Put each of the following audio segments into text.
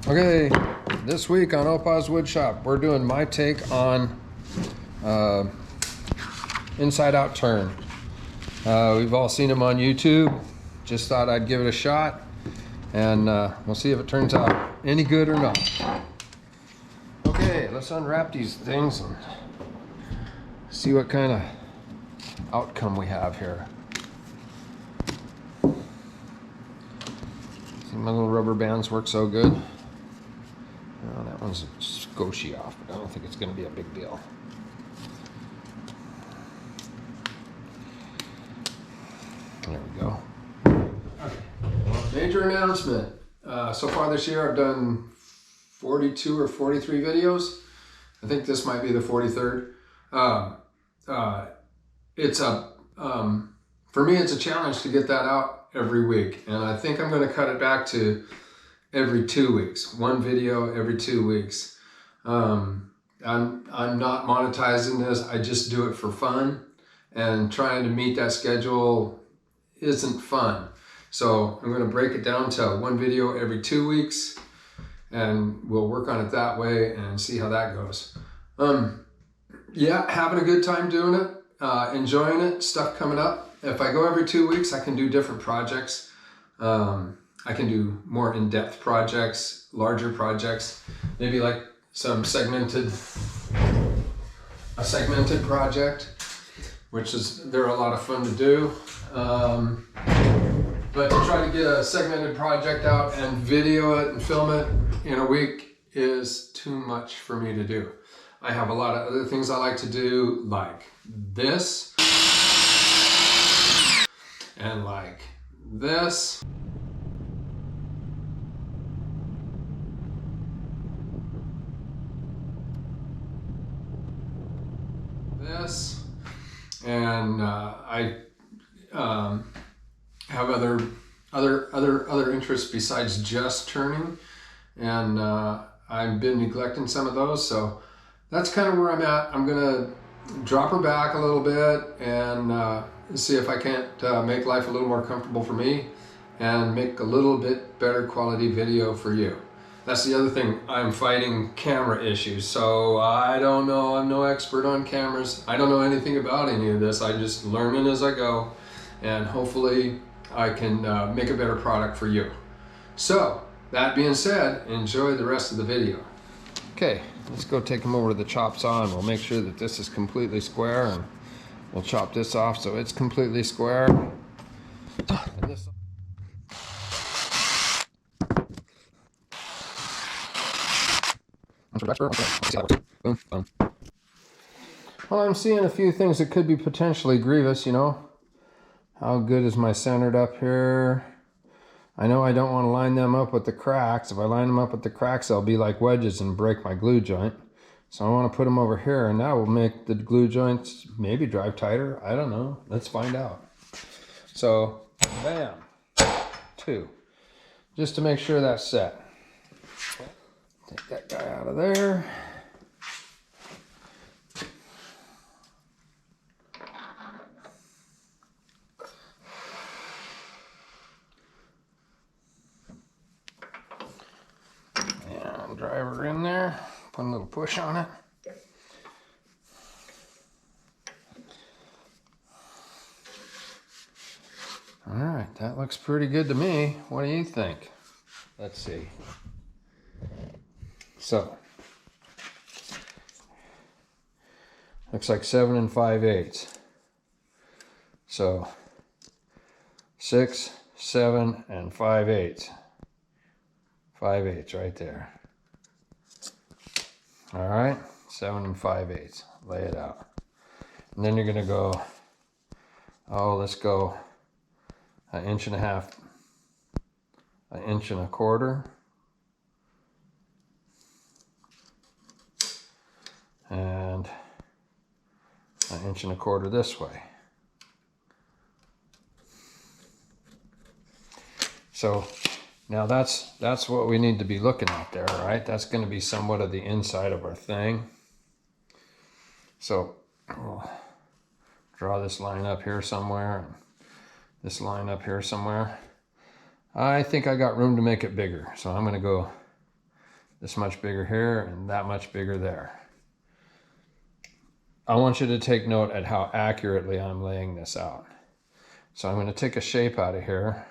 Okay, this week on Opa's Woodshop, we're doing my take on inside out turn. We've all seen them on YouTube. Just thought I'd give it a shot, and we'll see if it turns out any good or not. Okay, let's unwrap these things and see what kind of outcome we have here. See, my little rubber bands work so good. Oh, that one's squishy off, but I don't think it's going to be a big deal. There we go. Okay. Major announcement. So far this year I've done 42 or 43 videos. I think this might be the 43rd. For me it's a challenge to get that out every week, and I think I'm going to cut it back to every 2 weeks. One video every 2 weeks. I'm not monetizing this. I just do it for fun, and trying to meet that schedule isn't fun. So I'm going to break it down to one video every 2 weeks, and we'll work on it that way and see how that goes. Yeah, having a good time doing it, enjoying it, stuff coming up. If I go every 2 weeks, I can do different projects. I can do more in-depth projects, larger projects, maybe like a segmented project, which they're a lot of fun to do. But to try to get a segmented project out and video it and film it in a week is too much for me to do. I have a lot of other things I like to do, like this, and like this. This, and I have other interests besides just turning, and I've been neglecting some of those, so that's kind of where I'm at. I'm gonna drop her back a little bit and see if I can't make life a little more comfortable for me and make a little bit better quality video for you. That's the other thing. I'm fighting camera issues, so I don't know. I'm no expert on cameras. I don't know anything about any of this. I'm just learning as I go, and hopefully I can make a better product for you. So that being said, enjoy the rest of the video. Okay, let's go take them over to the chop saw, and we'll make sure that this is completely square, and we'll chop this off so it's completely square. And this Boom, boom. Well, I'm seeing a few things that could be potentially grievous, you know. How good is my centered up here? I know I don't want to line them up with the cracks. If I line them up with the cracks, they'll be like wedges and break my glue joint. So I want to put them over here, and that will make the glue joints maybe drive tighter. I don't know. Let's find out. So, bam, 2. Just to make sure that's set. Take that guy out of there. And drive her in there. Put a little push on it. All right, that looks pretty good to me. What do you think? Let's see. So, looks like 7 5/8. So, 6, 7, and 5/8. 5/8 right there. All right, 7 5/8. Lay it out. And then you're gonna go, let's go 1.5 inches, 1.25 inches. And 1.25 inches this way. So now that's what we need to be looking at there, right? That's going to be somewhat of the inside of our thing. So we'll draw this line up here somewhere, and this line up here somewhere. I think I got room to make it bigger, so I'm going to go this much bigger here and that much bigger there. I want you to take note at how accurately I'm laying this out. So I'm going to take a shape out of here,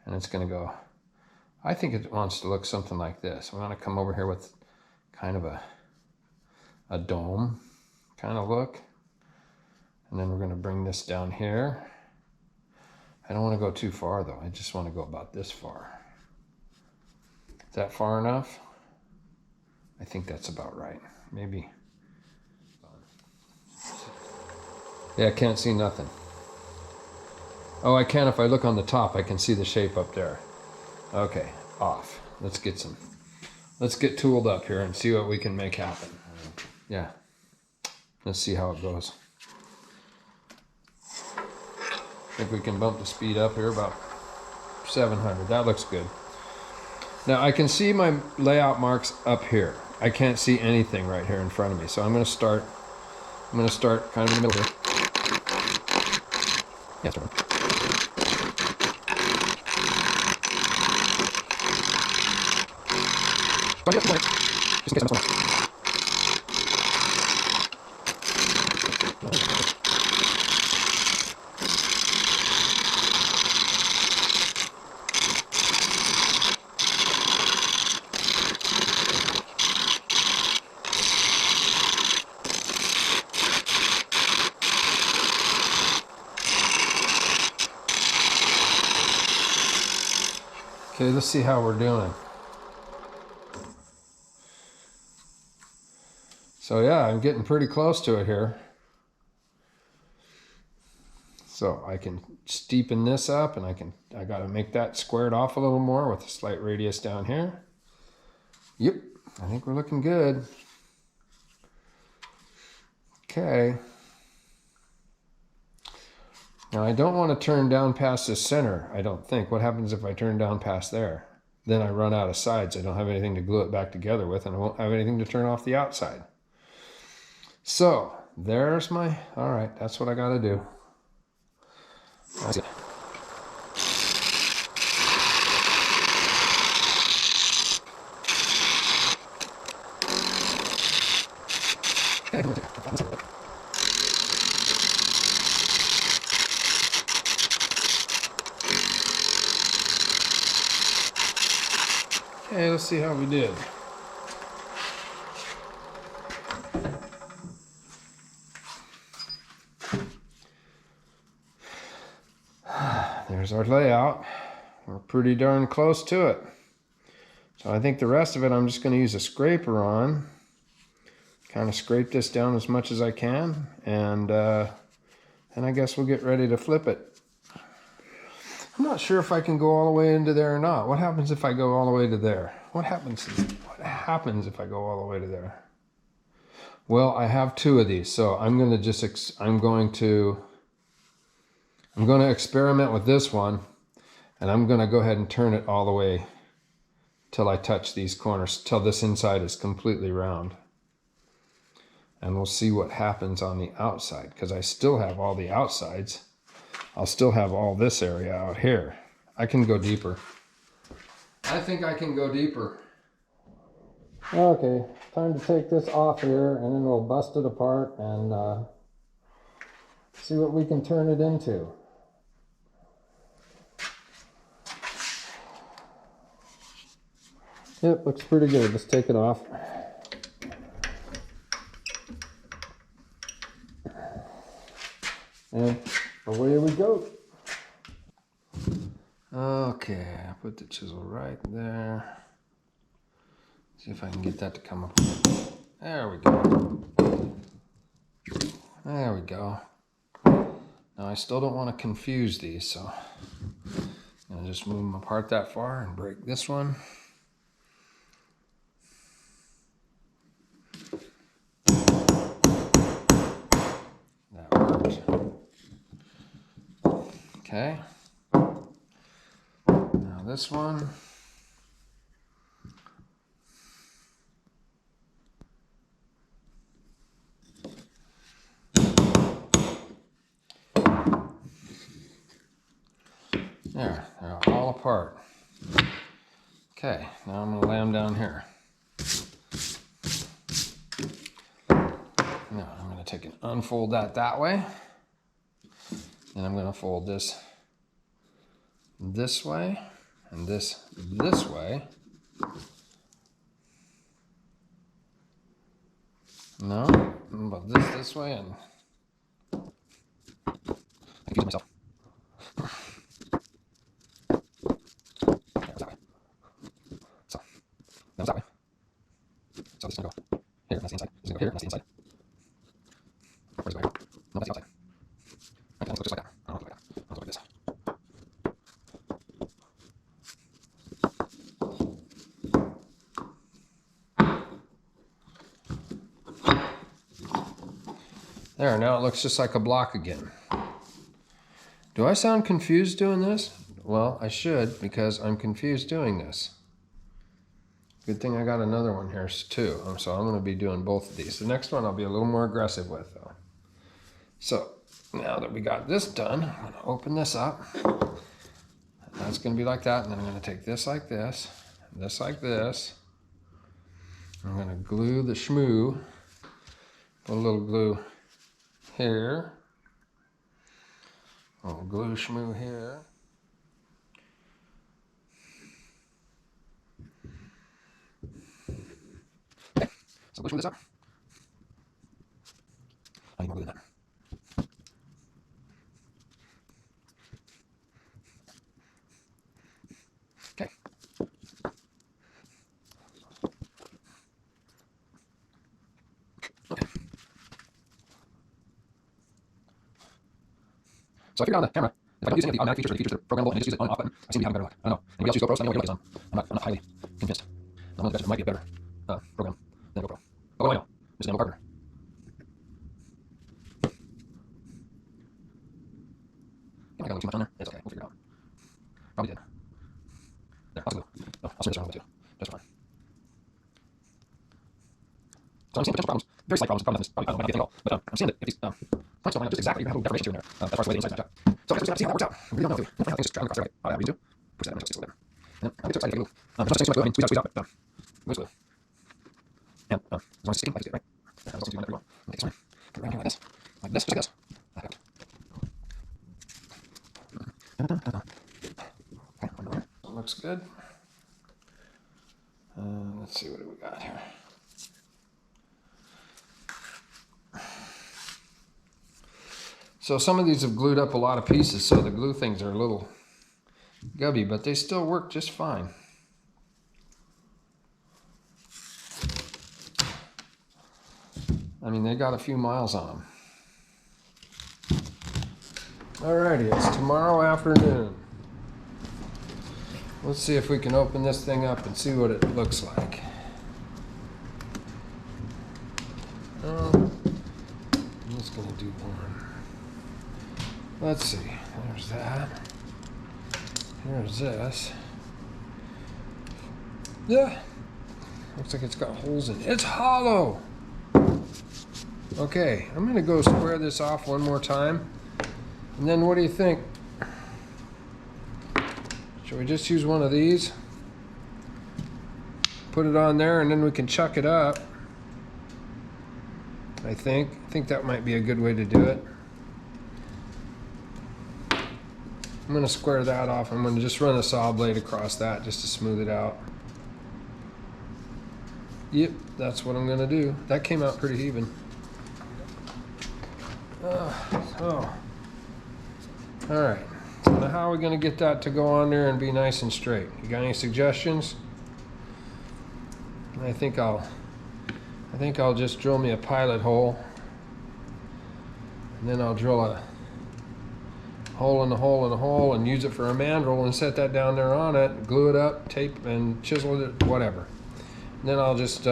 and it's going to go, I think it wants to look something like this. I'm going to come over here with kind of a dome kind of look. And then we're going to bring this down here. I don't want to go too far though. I just want to go about this far. Is that far enough? I think that's about right. Maybe. Yeah, I can't see nothing. Oh, I can if I look on the top. I can see the shape up there. Okay, off. Let's get tooled up here and see what we can make happen. Yeah. Let's see how it goes. I think we can bump the speed up here about 700. That looks good. Now I can see my layout marks up here. I can't see anything right here in front of me. So I'm going to start kind of in the middle here. Yeah, start. Just in case I'm okay, let's see how we're doing. So yeah, I'm getting pretty close to it here. So I can steepen this up, and I got to make that squared off a little more with a slight radius down here. Yep, I think we're looking good. Okay. Now I don't want to turn down past the center, I don't think. What happens if I turn down past there? Then I run out of sides. I don't have anything to glue it back together with, and I won't have anything to turn off the outside. So there's my, all right, that's what I got to do. That's it. Okay, let's see how we did. There's our layout. We're pretty darn close to it. So I think the rest of it I'm just going to use a scraper on. Kind of scrape this down as much as I can, and I guess we'll get ready to flip it. I'm not sure if I can go all the way into there or not. What happens if I go all the way to there? What happens if I go all the way to there? Well, I have two of these, so I'm going to experiment with this one, and I'm going to go ahead and turn it all the way till I touch these corners, till this inside is completely round. And we'll see what happens on the outside, because I still have all the outsides. I'll still have all this area out here. I can go deeper. I think I can go deeper. Okay, time to take this off here, and then we'll bust it apart and see what we can turn it into. Yep, looks pretty good. Let's take it off. And away we go. Okay, I put the chisel right there. See if I can get that to come up. There we go. There we go. Now I still don't want to confuse these, so I'm gonna just move them apart that far and break this one. That worked. Okay. Now this one. There, they're all apart. Okay, now I'm going to lay them down here. going to take and unfold that way. And I'm going to fold this way and this way. No, but this way, and I confuse myself. That way. So that was that way. So this is going to go here, that's the inside. This is going to go here, that's the inside. Where's the way? No, that's the outside. Okay, let's go just like that. I don't want to look like that. I'll look like this. There, now it looks just like a block again. Do I sound confused doing this? Well, I should, because I'm confused doing this. Good thing I got another one here too. So I'm going to be doing both of these. The next one I'll be a little more aggressive with though. So now that we got this done, I'm going to open this up. That's going to be like that, and then I'm going to take this like this, and this like this. I'm going to glue the shmoo. Put a little glue here. A little glue shmoo here. Okay, so glue shmoo this up. I need more glue than that. Okay. Okay. So I figured out on the camera, if I don't use any of the automatic features or the features that are programmable and I just use it on and off button, I seem to be having better luck. I don't know. Anybody else use GoPro? So anyway, I'm not highly convinced. I'm one of the guys that might be a better program than GoPro. But what do I know? This is an partner. I got a little too much on there. It's okay. We'll figure it out. Probably did. There, lots of glue. Oh, I'll smear this around too. Just fine. So I'm seeing potential problems. Very slight problems. The problem is probably, I don't know, I can't think at all. But I'm seeing that if these points don't line up just exactly, you have a little decorations here and there. That's why the way the inside match up. So we'll see how that works out. We really don't know if we things just traveling across there. Right? Oh, yeah, we do. Push that in there so it's a little bit. And then I'll get too excited to get glue. It's not just glue. I mean, squeeze out, but glue's glue. And as long as it's sticking, like it's good, right? That's also doing that pretty well. Okay, this one. Put it around here like this. Like this, just like this. Like that. Okay, one more. Looks good. Let's see, what do we got here? So some of these have glued up a lot of pieces, so the glue things are a little gubby, but they still work just fine. I mean, they got a few miles on them. Alrighty, it's tomorrow afternoon. Let's see if we can open this thing up and see what it looks like. I'm just going to do one. Let's see. There's that. Here's this. Yeah. Looks like it's got holes in it. It's hollow! Okay, I'm going to go square this off one more time. And then what do you think? Should we just use one of these? Put it on there and then we can chuck it up. I think that might be a good way to do it. I'm going to square that off. I'm going to just run a saw blade across that just to smooth it out. Yep, that's what I'm going to do. That came out pretty even. All right. So now how are we going to get that to go on there and be nice and straight? You got any suggestions? I think I'll just drill me a pilot hole, and then I'll drill a hole in the hole in the hole and use it for a mandrel and set that down there on it, glue it up, tape and chisel it, whatever. And then I'll just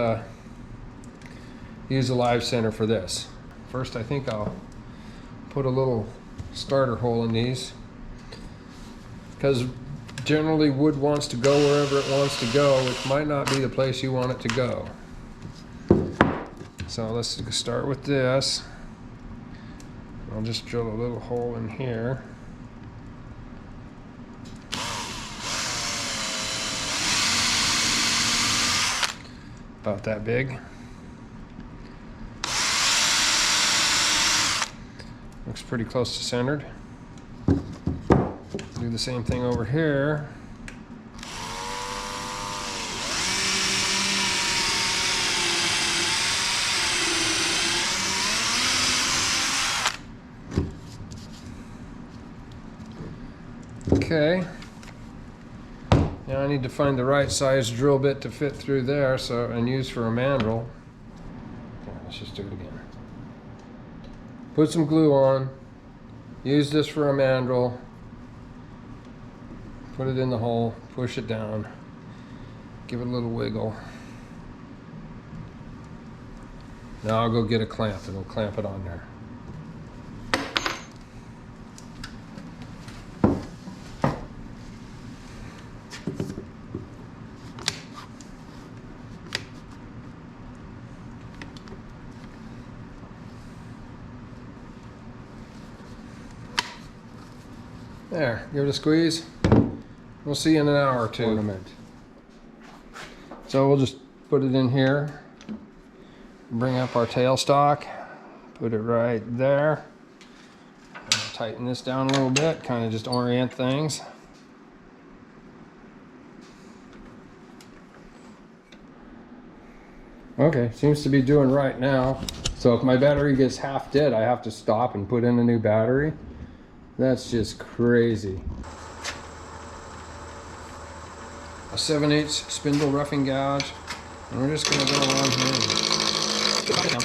use the live center for this. First, I think I'll put a little starter hole in these, because generally wood wants to go wherever it wants to go, which might not be the place you want it to go. So let's start with this. I'll just drill a little hole in here. About that big. Looks pretty close to centered. Do the same thing over here. Okay. Now I need to find the right size drill bit to fit through there and use for a mandrel. Okay, let's just do it again. Put some glue on. Use this for a mandrel. Put it in the hole, push it down, give it a little wiggle. Now I'll go get a clamp and we'll clamp it on there. There, give it a squeeze. We'll see you in an hour or two. Ornament. So we'll just put it in here. Bring up our tailstock. Put it right there. Tighten this down a little bit, kind of just orient things. Okay, seems to be doing right now. So if my battery gets half dead, I have to stop and put in a new battery. That's just crazy. A 7/8 spindle roughing gouge. And we're just gonna go along here and get it down.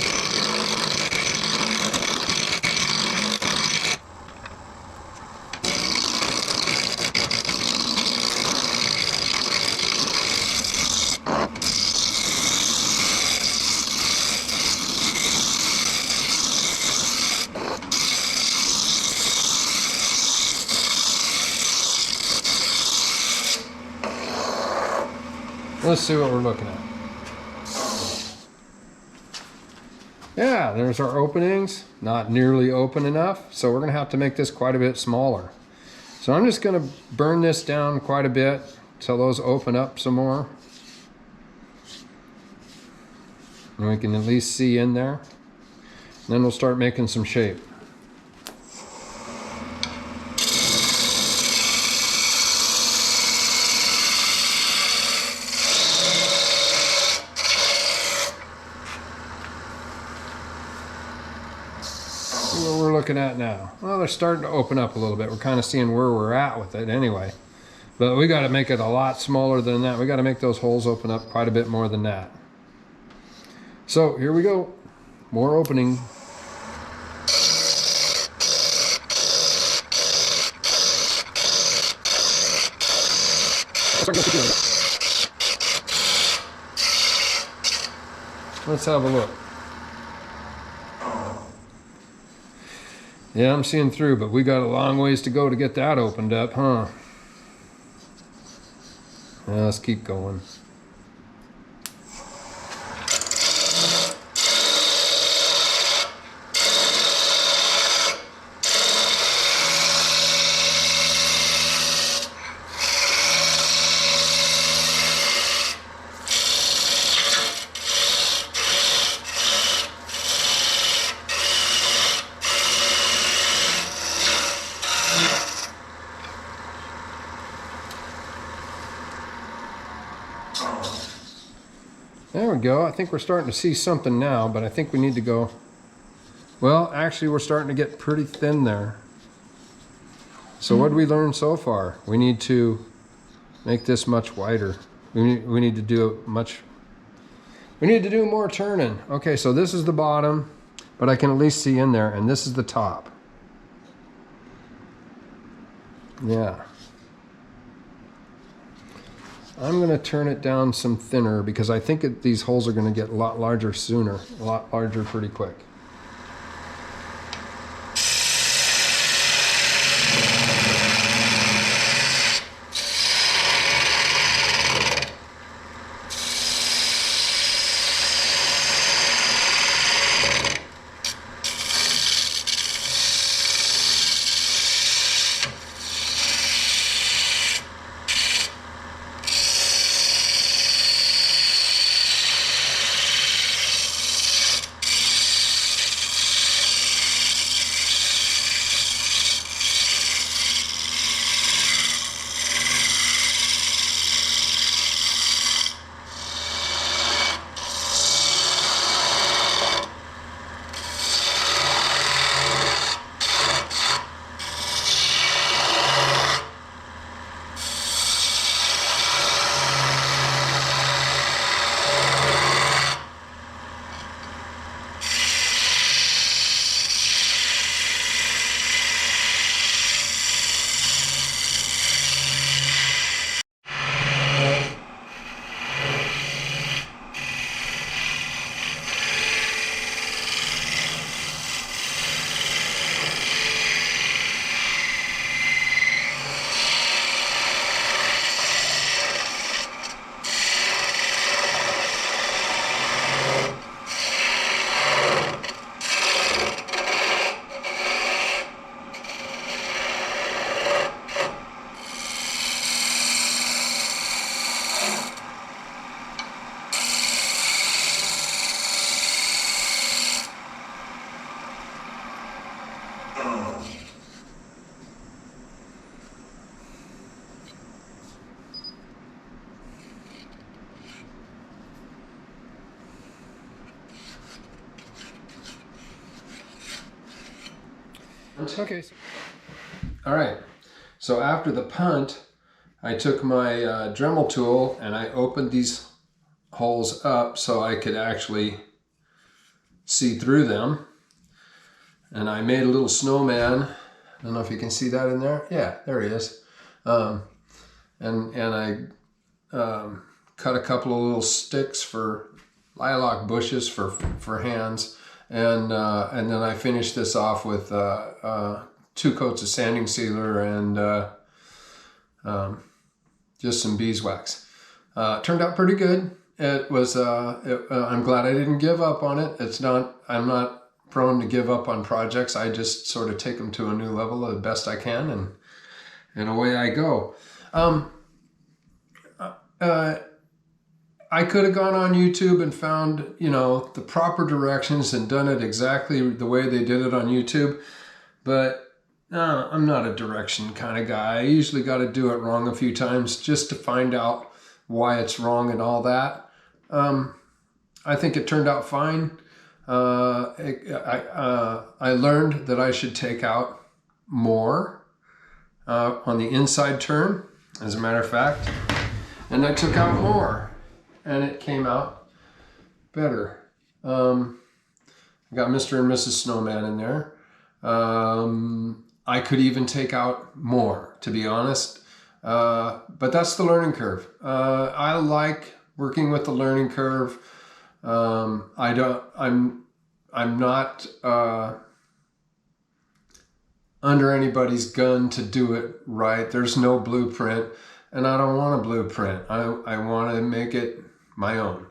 Let's see what we're looking at. Yeah, there's our openings. Not nearly open enough, so we're gonna have to make this quite a bit smaller. So I'm just gonna burn this down quite a bit till those open up some more. And we can at least see in there. And then we'll start making some shape. What we're looking at now. Well, they're starting to open up a little bit. We're kind of seeing where we're at with it anyway. But we got to make it a lot smaller than that. We got to make those holes open up quite a bit more than that. So here we go. More opening. Let's have a look. Yeah, I'm seeing through, but we got a long ways to go to get that opened up, huh? Yeah, let's keep going. There we go. I think we're starting to see something now, but I think we need to go... Well, actually, we're starting to get pretty thin there. So what did we learn so far? We need to make this much wider. We need to do We need to do more turning. Okay, so this is the bottom, but I can at least see in there, and this is the top. Yeah. I'm going to turn it down some thinner because I think these holes are going to get a lot larger sooner, a lot larger pretty quick. punt. Okay. All right. So after the punt, I took my Dremel tool and I opened these holes up so I could actually see through them. And I made a little snowman. I don't know if you can see that in there. Yeah, there he is. And I cut a couple of little sticks for lilac bushes for hands. And then I finished this off with 2 coats of sanding sealer and just some beeswax. Turned out pretty good. It was. I'm glad I didn't give up on it. I'm not prone to give up on projects. I just sort of take them to a new level the best I can, and away I go. I could have gone on YouTube and found, the proper directions and done it exactly the way they did it on YouTube, but I'm not a direction kind of guy. I usually got to do it wrong a few times just to find out why it's wrong and all that. I think it turned out fine. I learned that I should take out more on the inside turn, as a matter of fact, and I took out more and it came out better. I got Mr. and Mrs. Snowman in there. I could even take out more, to be honest, but that's the learning curve. I like working with the learning curve. I'm not under anybody's gun to do it right. There's no blueprint, and I don't want a blueprint. I want to make it my own.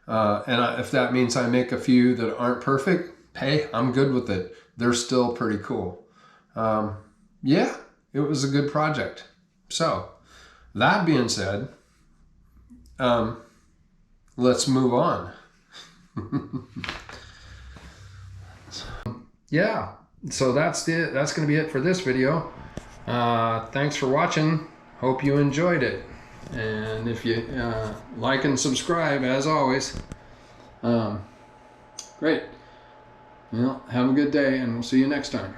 If that means I make a few that aren't perfect, hey, I'm good with it. They're still pretty cool. Yeah, it was a good project. So, that being said, let's move on. Yeah, so that's going to be it for this video. Thanks for watching. Hope you enjoyed it. And if you like and subscribe, as always, great. Well, have a good day, and we'll see you next time.